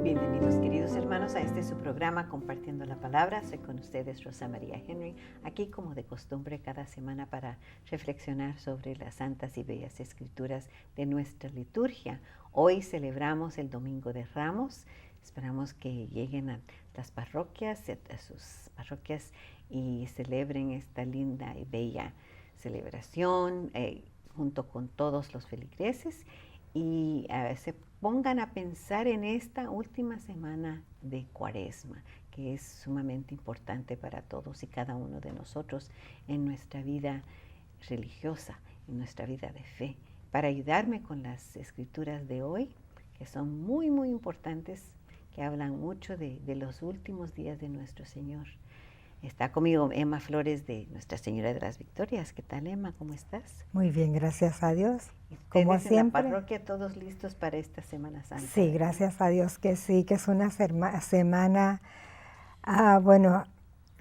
Bienvenidos, queridos hermanos, a este su programa Compartiendo la Palabra. Soy con ustedes Rosa María Henry, aquí como de costumbre cada semana para reflexionar sobre las santas y bellas escrituras de nuestra liturgia. Hoy celebramos el Domingo de Ramos. Esperamos que lleguen a las parroquias, a sus parroquias, y celebren esta linda y bella celebración junto con todos los feligreses, y se pongan a pensar en esta última semana de Cuaresma, que es sumamente importante para todos y cada uno de nosotros en nuestra vida religiosa, en nuestra vida de fe. Para ayudarme con las escrituras de hoy, que son muy, muy importantes, que hablan mucho de los últimos días de nuestro Señor. Está conmigo Emma Flores de Nuestra Señora de las Victorias. ¿Qué tal, Emma? ¿Cómo estás? Muy bien, gracias a Dios. Como siempre. En la parroquia todos listos para esta Semana Santa. Sí, gracias a Dios que sí, que es una semana,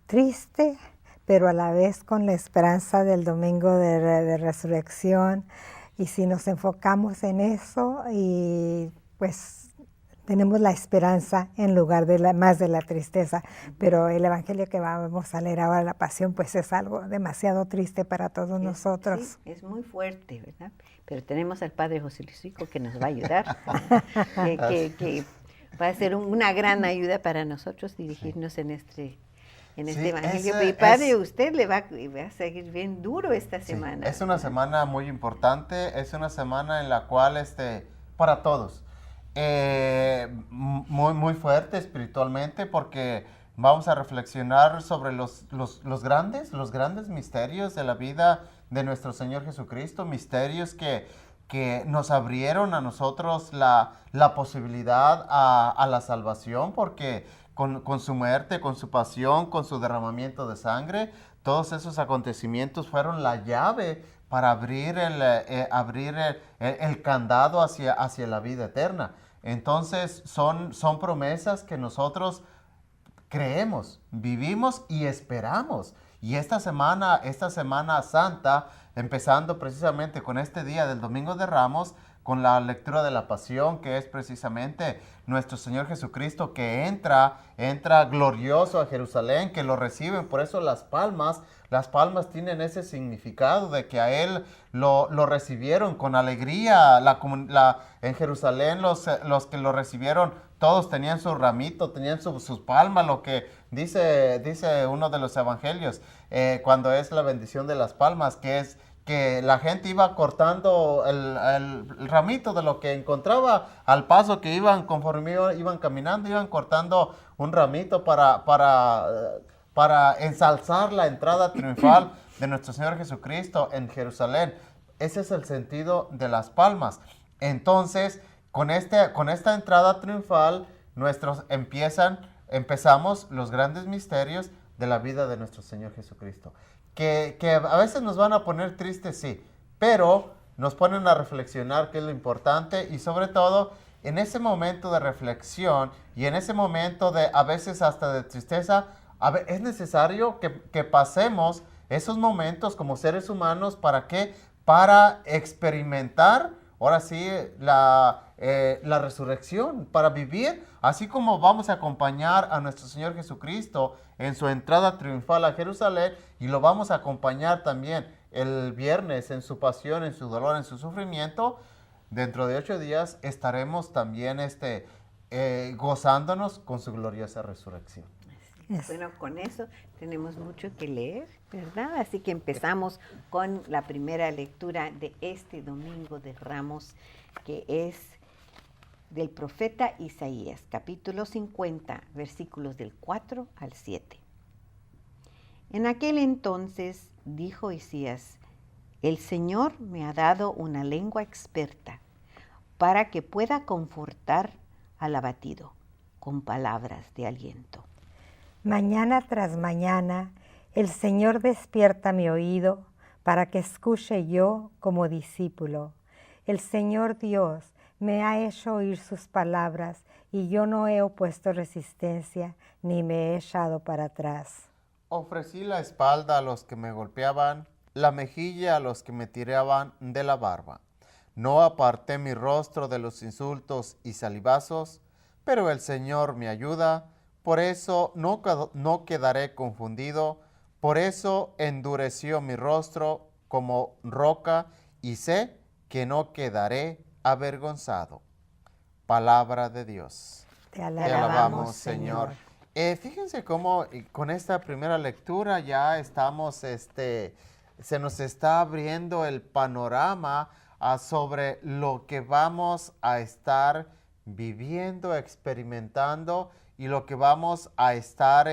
triste, pero a la vez con la esperanza del Domingo de Resurrección. Y si nos enfocamos en eso, y pues tenemos la esperanza en lugar de más de la tristeza. Pero el Evangelio que vamos a leer ahora, la Pasión, pues es algo demasiado triste para todos nosotros. Sí, es muy fuerte, ¿verdad? Pero tenemos al Padre José Luis Rico que nos va a ayudar, que va a ser una gran ayuda para nosotros dirigirnos en este Evangelio. Y Padre, usted le va a seguir bien duro esta semana. Es una semana muy importante, es una semana en la cual para todos. Muy fuerte espiritualmente, porque vamos a reflexionar sobre los grandes misterios de la vida de nuestro Señor Jesucristo, misterios que nos abrieron a nosotros la posibilidad a la salvación, porque con su muerte, con su pasión, con su derramamiento de sangre, todos esos acontecimientos fueron la llave para abrir el candado hacia la vida eterna. Entonces son promesas que nosotros creemos, vivimos y esperamos. Y esta Semana Santa, empezando precisamente con este día del Domingo de Ramos, con la lectura de la Pasión, que es precisamente nuestro Señor Jesucristo que entra glorioso a Jerusalén, que lo reciben. Por eso las palmas tienen ese significado de que a Él lo recibieron con alegría. En Jerusalén los que lo recibieron, todos tenían su ramito, tenían sus palmas, lo que dice uno de los evangelios, cuando es la bendición de las palmas, que es que la gente iba cortando el ramito de lo que encontraba al paso que iban, conforme iban caminando, iban cortando un ramito para ensalzar la entrada triunfal de nuestro Señor Jesucristo en Jerusalén. Ese es el sentido de las palmas. Entonces, con esta entrada triunfal, empezamos los grandes misterios de la vida de nuestro Señor Jesucristo. Que a veces nos van a poner tristes, sí, pero nos ponen a reflexionar qué es lo importante, y sobre todo en ese momento de reflexión y en ese momento a veces hasta de tristeza, es necesario que pasemos esos momentos como seres humanos. ¿Para qué? Para experimentar, ahora sí, la resurrección, para vivir, así como vamos a acompañar a nuestro Señor Jesucristo en su entrada triunfal a Jerusalén, y lo vamos a acompañar también el viernes en su pasión, en su dolor, en su sufrimiento. Dentro de 8 días estaremos también gozándonos con su gloriosa resurrección. Bueno, con eso tenemos mucho que leer, ¿verdad? Así que empezamos con la primera lectura de este Domingo de Ramos, que es del profeta Isaías, capítulo 50, versículos del 4 al 7. En aquel entonces dijo Isaías: El Señor me ha dado una lengua experta para que pueda confortar al abatido con palabras de aliento. Mañana tras mañana, el Señor despierta mi oído para que escuche yo como discípulo. El Señor Dios me ha hecho oír sus palabras y yo no he opuesto resistencia ni me he echado para atrás. Ofrecí la espalda a los que me golpeaban, la mejilla a los que me tiraban de la barba. No aparté mi rostro de los insultos y salivazos, pero el Señor me ayuda, por eso no quedaré confundido, por eso endureció mi rostro como roca y sé que no quedaré avergonzado. Palabra de Dios. Te alabamos, Señor. Fíjense cómo con esta primera lectura ya estamos, se nos está abriendo el panorama sobre lo que vamos a estar viviendo, experimentando y lo que vamos a estar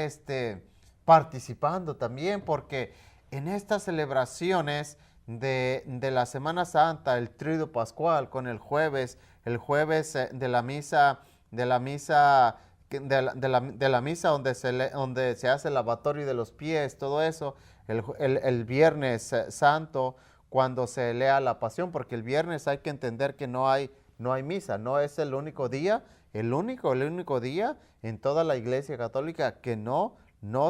participando también, porque en estas celebraciones de la Semana Santa, el Tríodo Pascual con el jueves de la misa donde se hace el lavatorio de los pies, todo eso, el Viernes Santo, cuando se lea la Pasión, porque el viernes hay que entender que no hay misa, no es el único día, el único día en toda la Iglesia Católica que no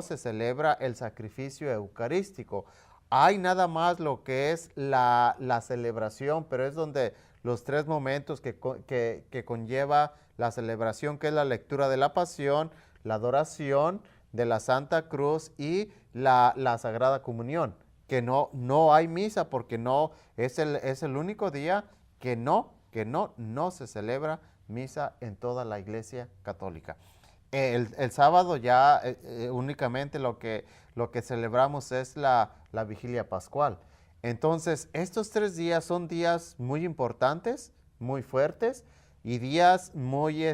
se celebra el sacrificio eucarístico. Hay nada más lo que es la celebración, pero es donde los tres momentos que conlleva la celebración, que es la lectura de la Pasión, la adoración de la Santa Cruz y la Sagrada Comunión, que no hay misa porque no es el único día que no se celebra misa en toda la Iglesia Católica. El sábado ya únicamente lo que celebramos es la Vigilia Pascual. Entonces, estos 3 días son días muy importantes, muy fuertes y días muy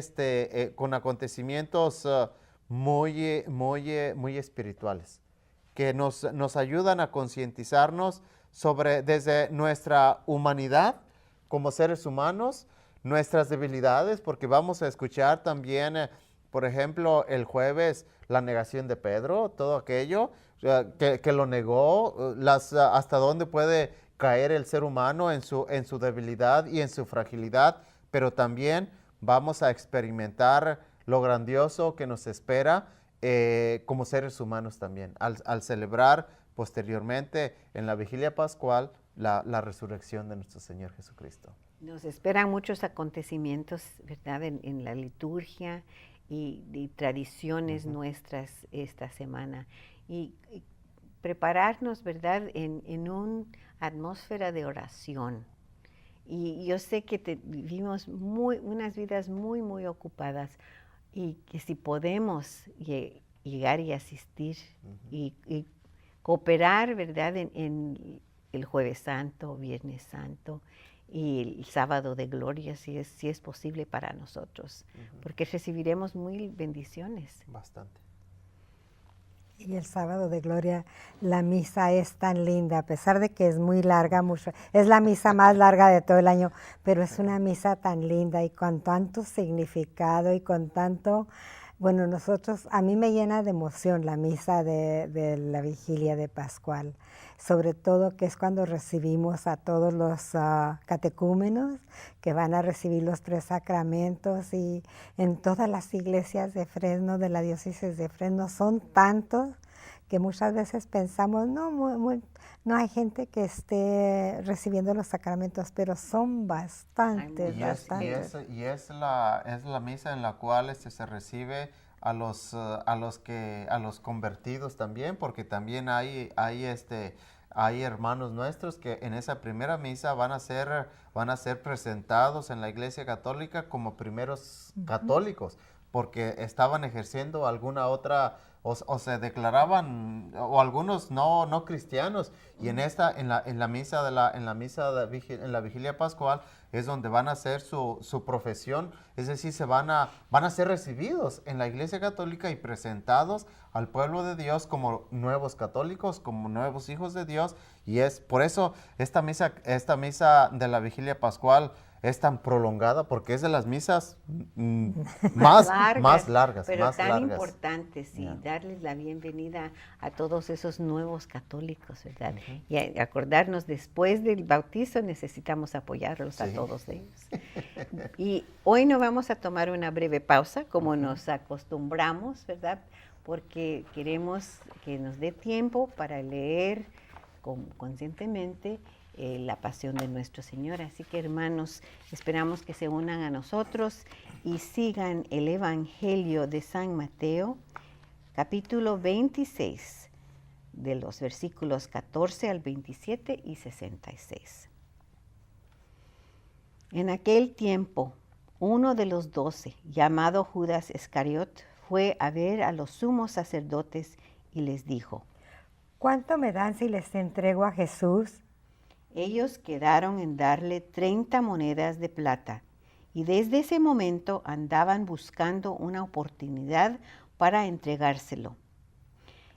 con acontecimientos muy espirituales, que nos ayudan a concientizarnos sobre desde nuestra humanidad como seres humanos, nuestras debilidades, porque vamos a escuchar también, por ejemplo, el jueves la negación de Pedro, todo aquello que lo negó, hasta dónde puede caer el ser humano en su debilidad y en su fragilidad, pero también vamos a experimentar lo grandioso que nos espera como seres humanos también, al celebrar posteriormente en la Vigilia Pascual la resurrección de nuestro Señor Jesucristo. Nos esperan muchos acontecimientos, ¿verdad?, en la liturgia y tradiciones nuestras esta semana. Y prepararnos, ¿verdad?, en una atmósfera de oración. Y yo sé que vivimos unas vidas muy ocupadas y que si podemos llegar y asistir y cooperar, ¿verdad?, en el Jueves Santo, Viernes Santo y el Sábado de Gloria, si es posible para nosotros, porque recibiremos muy bendiciones. Bastante. Y el Sábado de Gloria, la misa es tan linda, a pesar de que es muy larga, es la misa más larga de todo el año, pero es una misa tan linda y con tanto significado y con tanto, bueno, a mí me llena de emoción la misa de la Vigilia de Pascual, sobre todo que es cuando recibimos a todos los catecúmenos que van a recibir los 3 sacramentos, y en todas las iglesias de Fresno, de la diócesis de Fresno, son tantos que muchas veces pensamos, no hay gente que esté recibiendo los sacramentos, pero son bastantes. Y es la misa en la cual se recibe a los convertidos también, porque también hay hermanos nuestros que en esa primera misa van a ser presentados en la Iglesia Católica como primeros católicos, porque estaban ejerciendo alguna otra o se declaraban, o algunos no cristianos. Y en la misa en la vigilia pascual es donde van a hacer su profesión, es decir, van a ser recibidos en la Iglesia Católica y presentados al pueblo de Dios como nuevos católicos, como nuevos hijos de Dios. Y es por eso esta misa de la vigilia pascual es tan prolongada, porque es de las misas más largas. Pero más tan largas. importantes, y Yeah. darles la bienvenida a todos esos nuevos católicos, ¿verdad? Y acordarnos, después del bautizo necesitamos apoyarlos a Sí. todos ellos. Y hoy no vamos a tomar una breve pausa, como nos acostumbramos, ¿verdad? Porque queremos que nos dé tiempo para leer conscientemente la pasión de nuestro Señor. Así que, hermanos, esperamos que se unan a nosotros y sigan el Evangelio de San Mateo, capítulo 26, de los versículos 14 al 27 y 66. En aquel tiempo, uno de los 12, llamado Judas Iscariot, fue a ver a los sumos sacerdotes y les dijo: ¿Cuánto me dan si les entrego a Jesús? Ellos quedaron en darle 30 monedas de plata, y desde ese momento andaban buscando una oportunidad para entregárselo.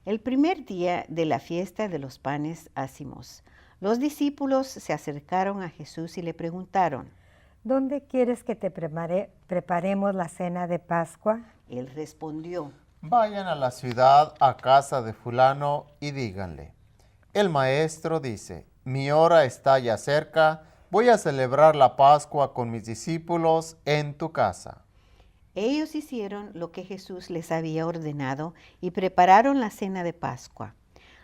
El primer día de la fiesta de los panes ácimos, los discípulos se acercaron a Jesús y le preguntaron: ¿Dónde quieres que te preparemos la cena de Pascua? Él respondió: Vayan a la ciudad, a casa de fulano, y díganle: el maestro dice, mi hora está ya cerca, voy a celebrar la Pascua con mis discípulos en tu casa. Ellos hicieron lo que Jesús les había ordenado y prepararon la cena de Pascua.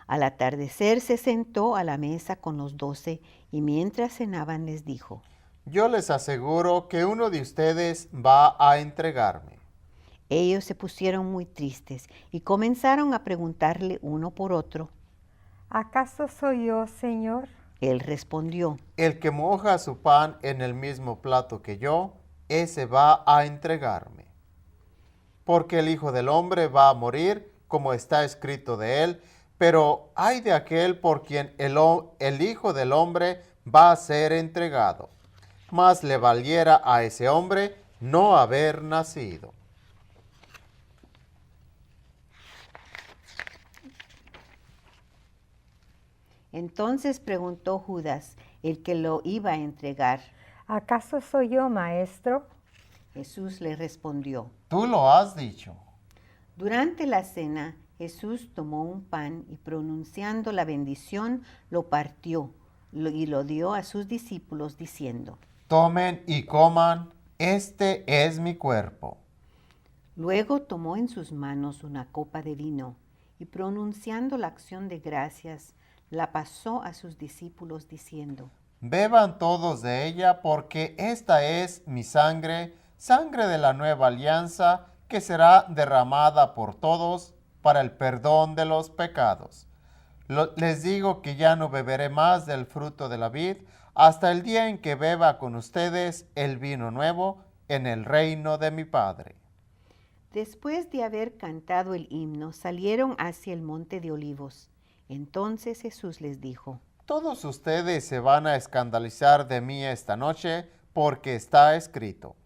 Al atardecer se sentó a la mesa con los 12 y mientras cenaban les dijo: Yo les aseguro que uno de ustedes va a entregarme. Ellos se pusieron muy tristes y comenzaron a preguntarle uno por otro. ¿Acaso soy yo, Señor? Él respondió: El que moja su pan en el mismo plato que yo, ese va a entregarme. Porque el Hijo del Hombre va a morir, como está escrito de él, pero ay de aquel por quien el Hijo del Hombre va a ser entregado. Más le valiera a ese hombre no haber nacido. Entonces preguntó Judas, el que lo iba a entregar. ¿Acaso soy yo, Maestro? Jesús le respondió. Tú lo has dicho. Durante la cena, Jesús tomó un pan y pronunciando la bendición, lo partió y lo dio a sus discípulos diciendo: Tomen y coman, este es mi cuerpo. Luego tomó en sus manos una copa de vino y pronunciando la acción de gracias, la pasó a sus discípulos diciendo: Beban todos de ella, porque esta es mi sangre, sangre de la nueva alianza, que será derramada por todos para el perdón de los pecados. Les digo que ya no beberé más del fruto de la vid, hasta el día en que beba con ustedes el vino nuevo en el reino de mi Padre. Después de haber cantado el himno, salieron hacia el monte de Olivos. Entonces Jesús les dijo: Todos ustedes se van a escandalizar de mí esta noche, porque está escrito: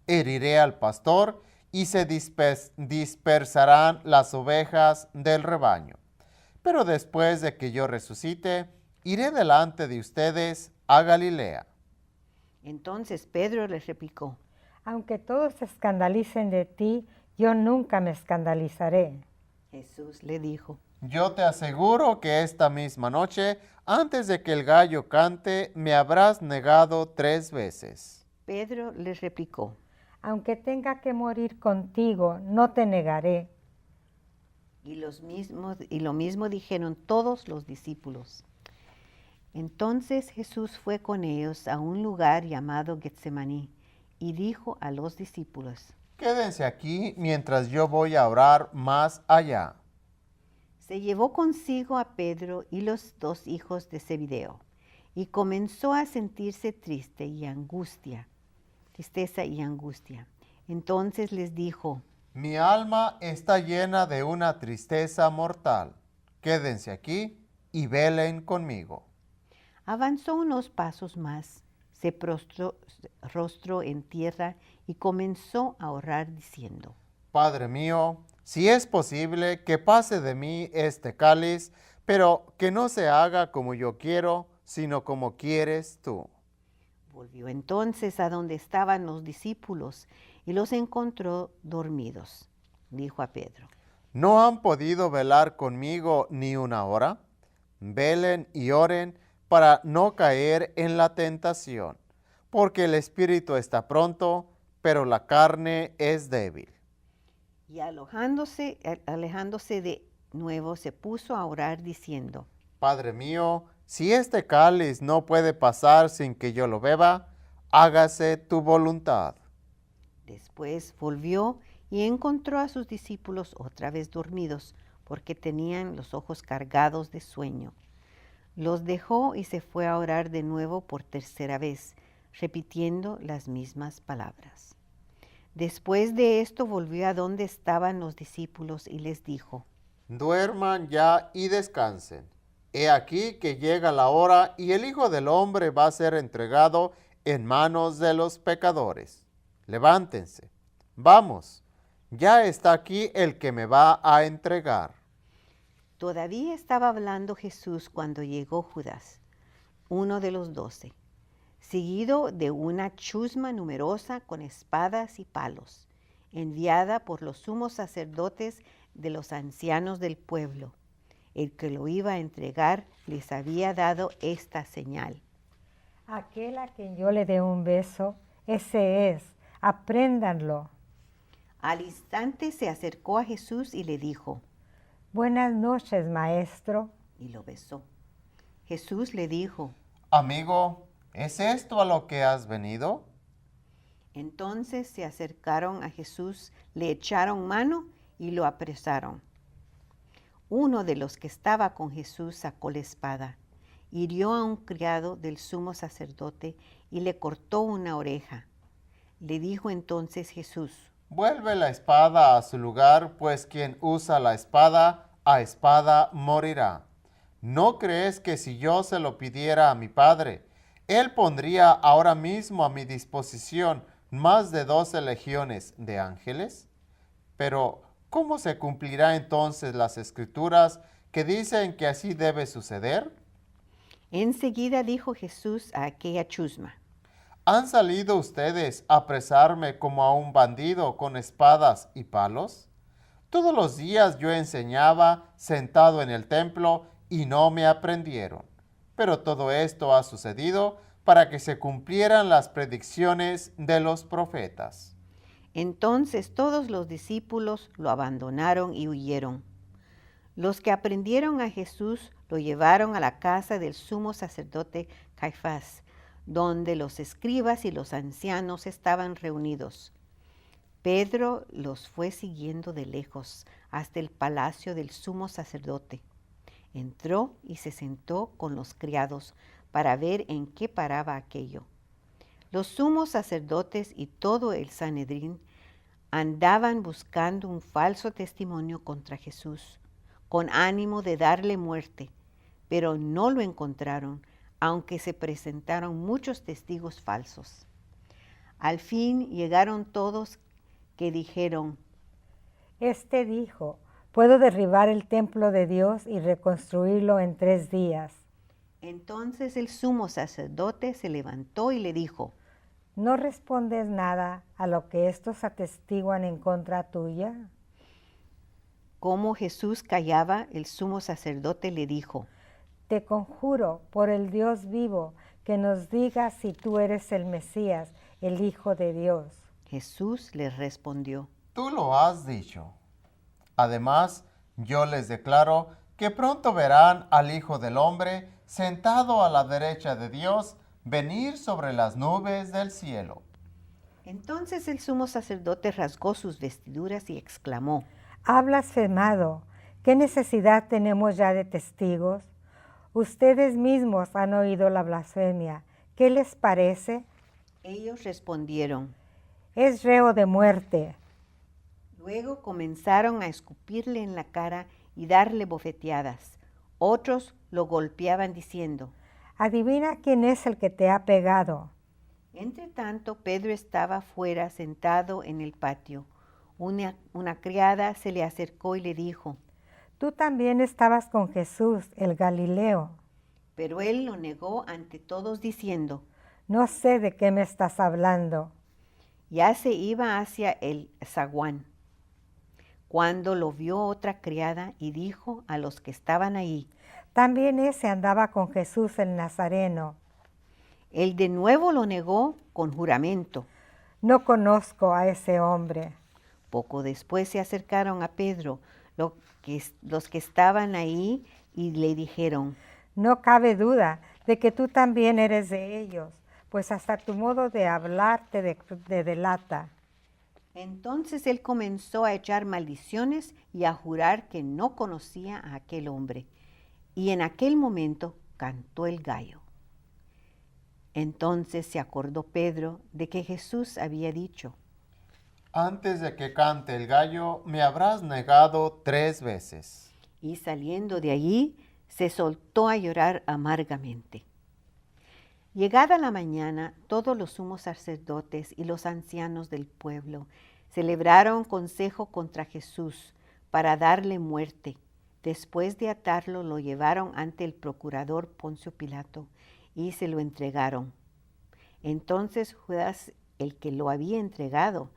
heriré al pastor y se dispersarán las ovejas del rebaño. Pero después de que yo resucite, iré delante de ustedes a Galilea. Entonces Pedro les replicó: Aunque todos se escandalicen de ti, yo nunca me escandalizaré. Jesús le dijo: Yo te aseguro que esta misma noche, antes de que el gallo cante, me habrás negado 3 veces. Pedro les replicó: Aunque tenga que morir contigo, no te negaré. Y lo mismo dijeron todos los discípulos. Entonces Jesús fue con ellos a un lugar llamado Getsemaní y dijo a los discípulos: Quédense aquí mientras yo voy a orar más allá. Se llevó consigo a Pedro y los 2 hijos de Zebedeo y comenzó a sentirse tristeza y angustia. Entonces les dijo: Mi alma está llena de una tristeza mortal. Quédense aquí y velen conmigo. Avanzó unos pasos más, se prostró rostro en tierra y comenzó a orar diciendo: Padre mío, si es posible, que pase de mí este cáliz, pero que no se haga como yo quiero, sino como quieres tú. Volvió entonces a donde estaban los discípulos y los encontró dormidos. Dijo a Pedro: ¿No han podido velar conmigo ni una hora? Velen y oren para no caer en la tentación, porque el espíritu está pronto, pero la carne es débil. Y alejándose de nuevo, se puso a orar diciendo: Padre mío, si este cáliz no puede pasar sin que yo lo beba, hágase tu voluntad. Después volvió y encontró a sus discípulos otra vez dormidos, porque tenían los ojos cargados de sueño. Los dejó y se fue a orar de nuevo por tercera vez, repitiendo las mismas palabras. Después de esto volvió a donde estaban los discípulos y les dijo: Duerman ya y descansen. He aquí que llega la hora y el Hijo del Hombre va a ser entregado en manos de los pecadores. Levántense, vamos, ya está aquí el que me va a entregar. Todavía estaba hablando Jesús cuando llegó Judas, uno de los 12, seguido de una chusma numerosa con espadas y palos, enviada por los sumos sacerdotes de los ancianos del pueblo. El que lo iba a entregar les había dado esta señal: Aquel a quien yo le dé un beso, ese es, apréndanlo. Al instante se acercó a Jesús y le dijo: Buenas noches, maestro. y lo besó. Jesús le dijo: Amigo, ¿es esto a lo que has venido? Entonces se acercaron a Jesús, le echaron mano y lo apresaron. Uno de los que estaba con Jesús sacó la espada, hirió a un criado del sumo sacerdote y le cortó una oreja. Le dijo entonces Jesús: Vuelve la espada a su lugar, pues quien usa la espada, a espada morirá. ¿No crees que si yo se lo pidiera a mi Padre, Él pondría ahora mismo a mi disposición más de 12 legiones de ángeles? Pero, ¿cómo se cumplirá entonces las Escrituras que dicen que así debe suceder? Enseguida dijo Jesús a aquella chusma: ¿Han salido ustedes a apresarme como a un bandido con espadas y palos? Todos los días yo enseñaba sentado en el templo y no me aprendieron. Pero todo esto ha sucedido para que se cumplieran las predicciones de los profetas. Entonces todos los discípulos lo abandonaron y huyeron. Los que aprendieron a Jesús lo llevaron a la casa del sumo sacerdote Caifás, donde los escribas y los ancianos estaban reunidos. Pedro los fue siguiendo de lejos hasta el palacio del sumo sacerdote. Entró y se sentó con los criados para ver en qué paraba aquello. Los sumos sacerdotes y todo el Sanedrín andaban buscando un falso testimonio contra Jesús, con ánimo de darle muerte, pero no lo encontraron, aunque se presentaron muchos testigos falsos. Al fin llegaron todos que dijeron: Este dijo, puedo derribar el templo de Dios y reconstruirlo en 3 días. Entonces el sumo sacerdote se levantó y le dijo: ¿No respondes nada a lo que estos atestiguan en contra tuya? Como Jesús callaba, el sumo sacerdote le dijo: Te conjuro por el Dios vivo que nos digas si tú eres el Mesías, el Hijo de Dios. Jesús les respondió: Tú lo has dicho. Además, yo les declaro que pronto verán al Hijo del Hombre sentado a la derecha de Dios, venir sobre las nubes del cielo. Entonces el sumo sacerdote rasgó sus vestiduras y exclamó: Ha blasfemado. ¿Qué necesidad tenemos ya de testigos? Ustedes mismos han oído la blasfemia. ¿Qué les parece? Ellos respondieron: Es reo de muerte. Luego comenzaron a escupirle en la cara y darle bofeteadas. Otros lo golpeaban diciendo: adivina quién es el que te ha pegado. Entre tanto, Pedro estaba fuera sentado en el patio. Una criada se le acercó y le dijo: tú también estabas con Jesús, el Galileo. Pero él lo negó ante todos diciendo: no sé de qué me estás hablando. Ya se iba hacia el zaguán, cuando lo vio otra criada y dijo a los que estaban ahí: también ese andaba con Jesús el Nazareno. Él de nuevo lo negó con juramento: no conozco a ese hombre. Poco después se acercaron a Pedro los que estaban ahí y le dijeron: no cabe duda de que tú también eres de ellos, pues hasta tu modo de hablar te delata. Entonces él comenzó a echar maldiciones y a jurar que no conocía a aquel hombre. Y en aquel momento cantó el gallo. Entonces se acordó Pedro de que Jesús había dicho: antes de que cante el gallo, me habrás negado 3 veces. Y saliendo de allí, se soltó a llorar amargamente. Llegada la mañana, todos los sumos sacerdotes y los ancianos del pueblo celebraron consejo contra Jesús para darle muerte. Después de atarlo, lo llevaron ante el procurador Poncio Pilato y se lo entregaron. Entonces Judas, el que lo había entregado,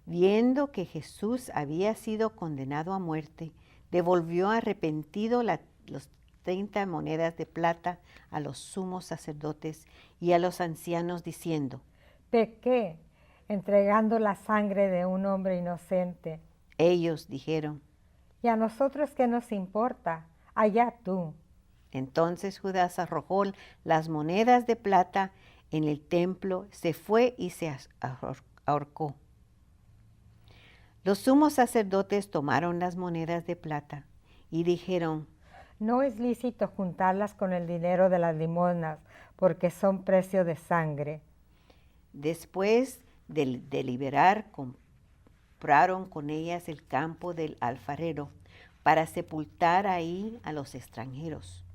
viendo que Jesús había sido condenado a muerte, devolvió arrepentido los 30 monedas de plata a los sumos sacerdotes y a los ancianos, diciendo: pequé, entregando la sangre de un hombre inocente. Ellos dijeron: ¿y a nosotros qué nos importa? Allá tú. Entonces Judas arrojó las monedas de plata en el templo, se fue y se ahorcó. Los sumos sacerdotes tomaron las monedas de plata y dijeron: no es lícito juntarlas con el dinero de las limosnas, porque son precio de sangre. Después de deliberar, compraron con ellas el campo del alfarero para sepultar ahí a los extranjeros.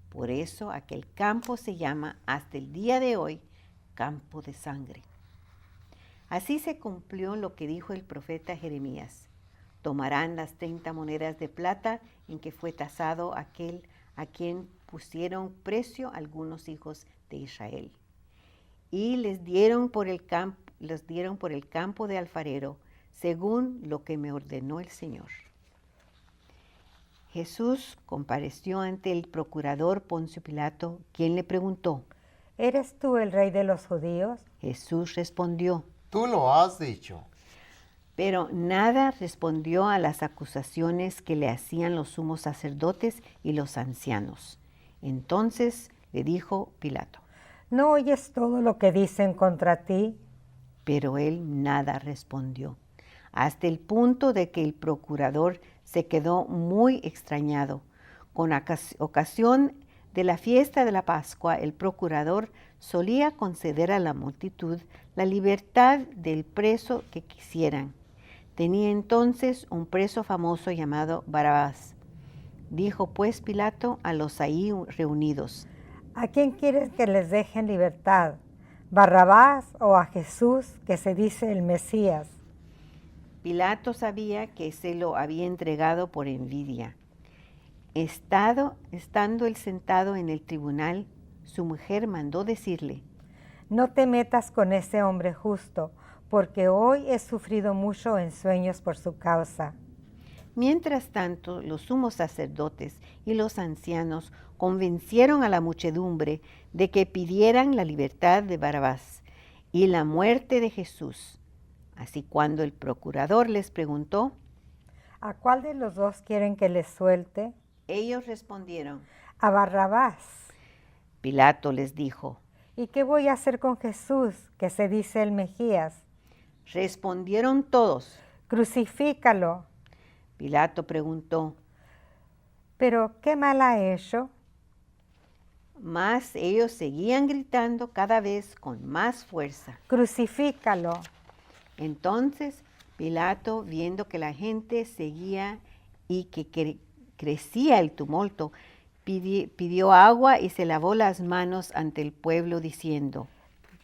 Por eso aquel campo se llama hasta el día de hoy campo de sangre. Así se cumplió lo que dijo el profeta Jeremías: tomarán las 30 monedas de plata en que fue tasado aquel a quien pusieron precio algunos hijos de Israel, y les dieron por el campo de alfarero, según lo que me ordenó el Señor. Jesús compareció ante el procurador Poncio Pilato, quien le preguntó: ¿eres tú el rey de los judíos? Jesús respondió: tú lo has dicho. Pero nada respondió a las acusaciones que le hacían los sumos sacerdotes y los ancianos. Entonces le dijo Pilato: ¿no oyes todo lo que dicen contra ti? Pero él nada respondió, hasta el punto de que el procurador se quedó muy extrañado. Con ocasión de la fiesta de la Pascua, el procurador solía conceder a la multitud la libertad del preso que quisieran. Tenía entonces un preso famoso llamado Barrabás. Dijo pues Pilato a los ahí reunidos: ¿a quién quieres que les dejen libertad? ¿Barrabás o a Jesús, que se dice el Mesías? Pilato sabía que se lo había entregado por envidia. Estando él sentado en el tribunal, su mujer mandó decirle: no te metas con ese hombre justo, porque hoy he sufrido mucho en sueños por su causa. Mientras tanto, los sumos sacerdotes y los ancianos convencieron a la muchedumbre de que pidieran la libertad de Barrabás y la muerte de Jesús. Así, cuando el procurador les preguntó: ¿a cuál de los dos quieren que les suelte? Ellos respondieron: a Barrabás. Pilato les dijo: ¿y qué voy a hacer con Jesús, que se dice el Mesías? Respondieron todos: crucifícalo. Pilato preguntó: ¿pero qué mal ha hecho? Mas ellos seguían gritando cada vez con más fuerza: crucifícalo. Entonces Pilato, viendo que la gente seguía y que crecía el tumulto, pidió agua y se lavó las manos ante el pueblo diciendo: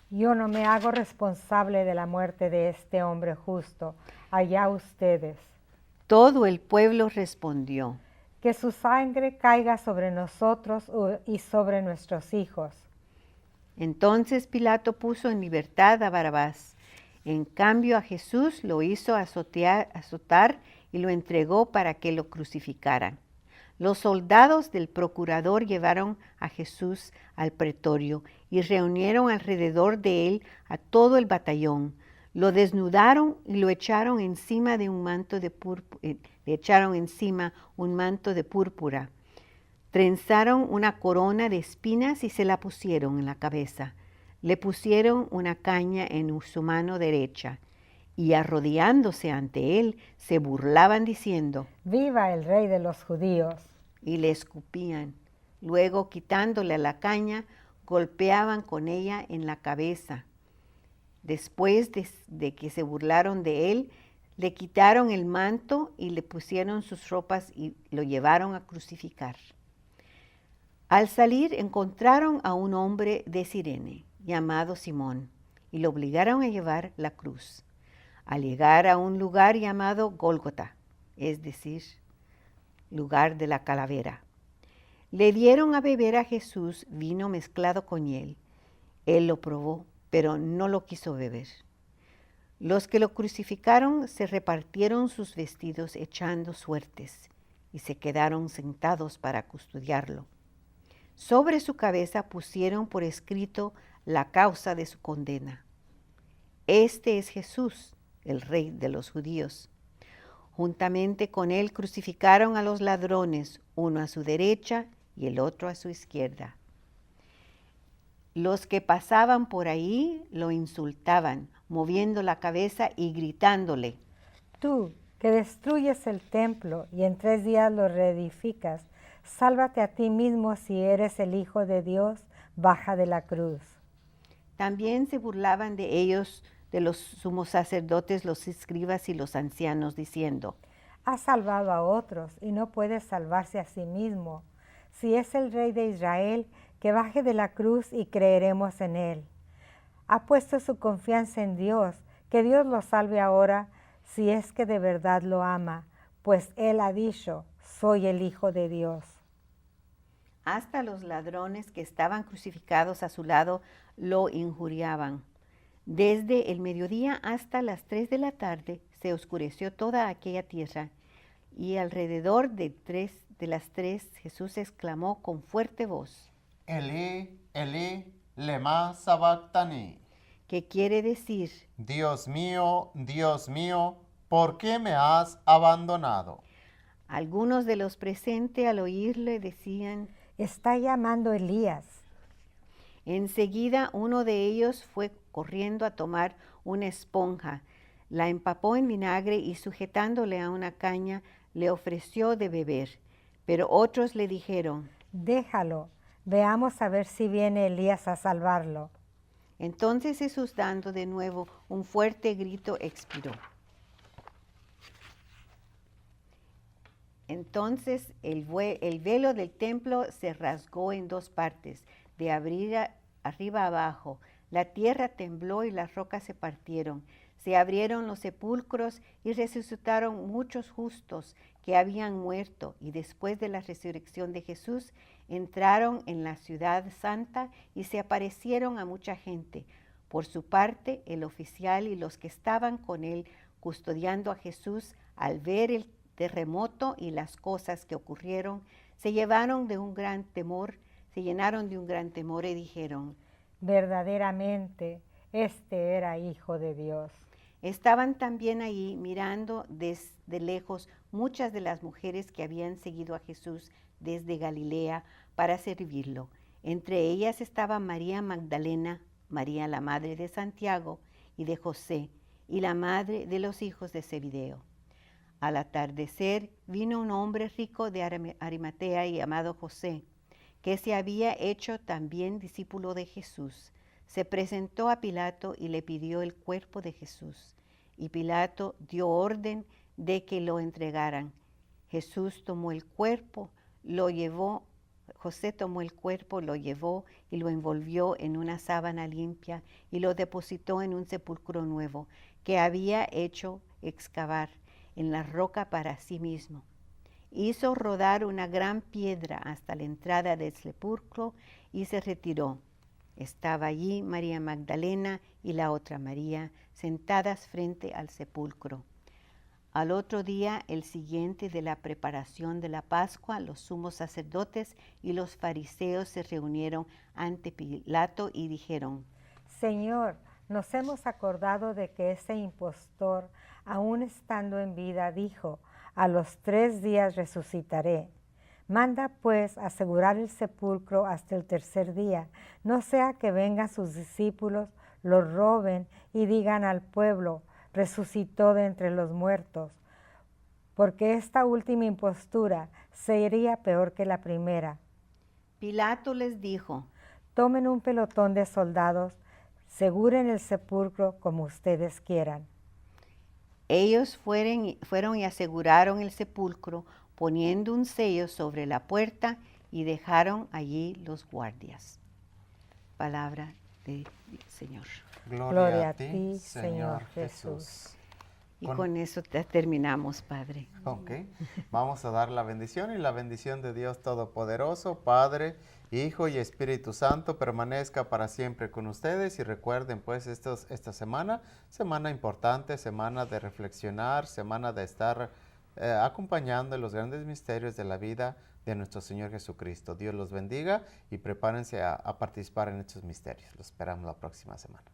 Yo no me hago responsable de la muerte de este hombre justo. Allá ustedes. Todo el pueblo respondió: Que su sangre caiga sobre nosotros y sobre nuestros hijos. Entonces Pilato puso en libertad a Barrabás. En cambio a Jesús lo hizo azotar y lo entregó para que lo crucificaran. Los soldados del procurador llevaron a Jesús al pretorio y reunieron alrededor de él a todo el batallón. Lo desnudaron y lo echaron encima de un manto de púrpura. Trenzaron una corona de espinas y se la pusieron en la cabeza. Le pusieron una caña en su mano derecha y arrodillándose ante él se burlaban diciendo: ¡Viva el Rey de los judíos! Y le escupían. Luego, quitándole la caña, golpeaban con ella en la cabeza. Después de que se burlaron de él, le quitaron el manto y le pusieron sus ropas y lo llevaron a crucificar. Al salir encontraron a un hombre de Cirene, llamado Simón, y lo obligaron a llevar la cruz. Al llegar a un lugar llamado Gólgota, es decir, lugar de la calavera, le dieron a beber a Jesús vino mezclado con hiel. Él lo probó, pero no lo quiso beber. Los que lo crucificaron se repartieron sus vestidos echando suertes y se quedaron sentados para custodiarlo. Sobre su cabeza pusieron por escrito la causa de su condena: Este es Jesús, el Rey de los judíos. Juntamente con él crucificaron a los ladrones, uno a su derecha y el otro a su izquierda. Los que pasaban por ahí lo insultaban, moviendo la cabeza y gritándole: Tú, que destruyes el templo y en 3 días lo reedificas, sálvate a ti mismo si eres el Hijo de Dios, baja de la cruz. También se burlaban de ellos, de los sumos sacerdotes, los escribas y los ancianos, diciendo: Ha salvado a otros y no puede salvarse a sí mismo. Si es el Rey de Israel, que baje de la cruz y creeremos en él. Ha puesto su confianza en Dios, que Dios lo salve ahora, si es que de verdad lo ama, pues él ha dicho: soy el Hijo de Dios. Hasta los ladrones que estaban crucificados a su lado lo injuriaban. Desde el mediodía hasta las 3 de la tarde se oscureció toda aquella tierra, y alrededor de las 3 Jesús exclamó con fuerte voz: Elí, Elí, lema sabactani. ¿Qué quiere decir? Dios mío, ¿por qué me has abandonado? Algunos de los presentes al oírle decían: Está llamando Elías. Enseguida uno de ellos fue corriendo a tomar una esponja, la empapó en vinagre y sujetándole a una caña le ofreció de beber. Pero otros le dijeron: Déjalo, veamos a ver si viene Elías a salvarlo. Entonces Jesús, dando de nuevo un fuerte grito, expiró. Entonces el velo del templo se rasgó en 2 partes, de arriba abajo. La tierra tembló y las rocas se partieron. Se abrieron los sepulcros y resucitaron muchos justos que habían muerto, y después de la resurrección de Jesús entraron en la ciudad santa y se aparecieron a mucha gente. Por su parte, el oficial y los que estaban con él custodiando a Jesús, al ver el terremoto y las cosas que ocurrieron, se llenaron de un gran temor y dijeron: Verdaderamente, este era Hijo de Dios. Estaban también ahí mirando desde lejos muchas de las mujeres que habían seguido a Jesús desde Galilea para servirlo. Entre ellas estaba María Magdalena, María la madre de Santiago y de José, y la madre de los hijos de Zebedeo. Al atardecer vino un hombre rico de Arimatea llamado José, que se había hecho también discípulo de Jesús. Se presentó a Pilato y le pidió el cuerpo de Jesús. y Pilato dio orden de que lo entregaran. Jesús tomó el cuerpo, lo llevó, José tomó el cuerpo, lo llevó y lo envolvió en una sábana limpia y lo depositó en un sepulcro nuevo que había hecho excavar en la roca para sí mismo. Hizo rodar una gran piedra hasta la entrada del sepulcro y se retiró. Estaba allí María Magdalena y la otra María, sentadas frente al sepulcro. Al otro día, el siguiente de la preparación de la Pascua, los sumos sacerdotes y los fariseos se reunieron ante Pilato y dijeron: Señor, nos hemos acordado de que ese impostor, aún estando en vida, dijo: a los 3 días resucitaré. Manda pues asegurar el sepulcro hasta el 3er día, no sea que vengan sus discípulos, lo roben y digan al pueblo: resucitó de entre los muertos, porque esta última impostura sería peor que la primera. Pilato les dijo: tomen un pelotón de soldados, seguren el sepulcro como ustedes quieran. Ellos fueron y aseguraron el sepulcro, poniendo un sello sobre la puerta, y dejaron allí los guardias. Palabra del Señor. Gloria a ti, Señor Jesús. Y con eso terminamos, Padre. Ok, vamos a dar la bendición, y la bendición de Dios Todopoderoso, Padre, Hijo y Espíritu Santo, permanezca para siempre con ustedes. Y recuerden pues esta semana importante, semana de reflexionar, semana de estar acompañando los grandes misterios de la vida de nuestro Señor Jesucristo. Dios los bendiga y prepárense a participar en estos misterios. Los esperamos la próxima semana.